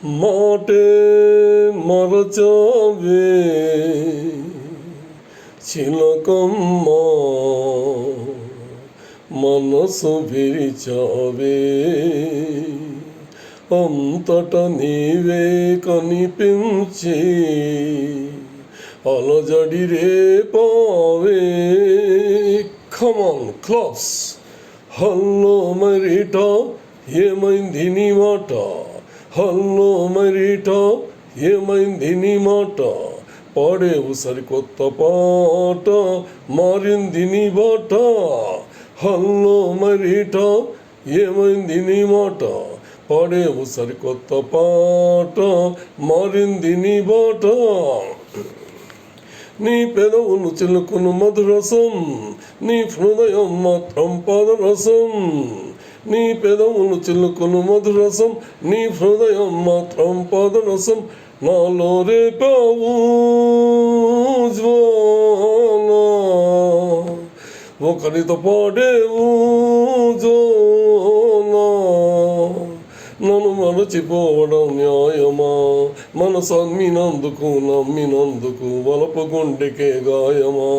మాటే మరచావే చిలకమ్మ, మనసు విరిచావే, అంతట నీవే కనిపించి అలజడి రేపావే. కమాన్ క్లాస్. హల్లో మరిటా, ఏమైంది నీ మాట? హల్లో మరిటా, ఏమైంది నీ మాట? పాడేవు సరికొత్త పాట, మారింది నీ బాట. హల్లో మరిటా, ఏమైంది నీ మాట? పాడేవు సరికొత్త పాట, మారింది నీ బాట. నీ పెదవులు చిలుకును మధురసం, నీ హృదయం మాత్రం పాదరసం. నీ పెదవులు చిలుకును మధురసం, నీ హృదయం మాత్రం పాదరసం. నాలో రేపావు జ్వాల, ఒకరితో పాడేవు జోల. నన్ను మరచిపోవడం న్యాయమా? మనసు నమ్మినందుకు వలపు గుండెకే గాయమా?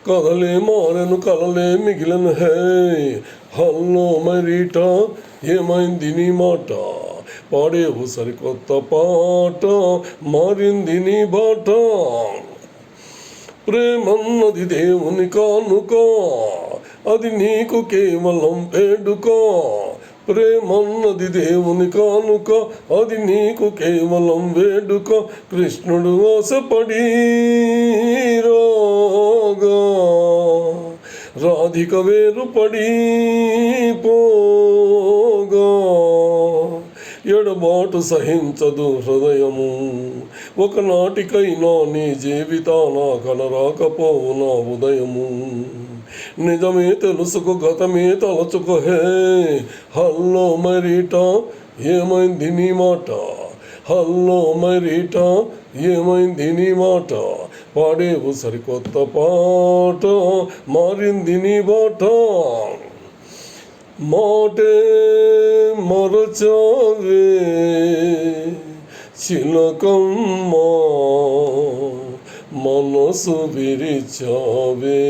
కథలే మారెను, కలలే మిగిలిన. హే హల్లో మరిటా, ఏమైంది నీ మాట? పాడేవు సరికొత్త పాట, మారింది నీ బాట. ప్రేమన్నది దేవుని కానుక, అది నీకు కేవలం వేడుక. ప్రేమన్నది దేవుని కానుక, అది నీకు కేవలం వేడుక. కృష్ణుడు ఆశపడి రాగా, రాధిక వేరుపడి పోగా. ఎడబాటు సహించదు హృదయము, ఒకనాటికైనా నీ జీవితాన కలరాకపోవు నా ఉదయము. నిజమే తెలుసుకో, గతమే తలచుకో. హే హల్లో మరిటా, ఏమైంది నీ మాట? హల్లో మరిటా, ఏమైంది నీ మాట? పాడేవు సరికొత్త పాట, మారింది నీ బాట. మాటే మరచావే చిలకమ్మ, మనసు విరిచావే.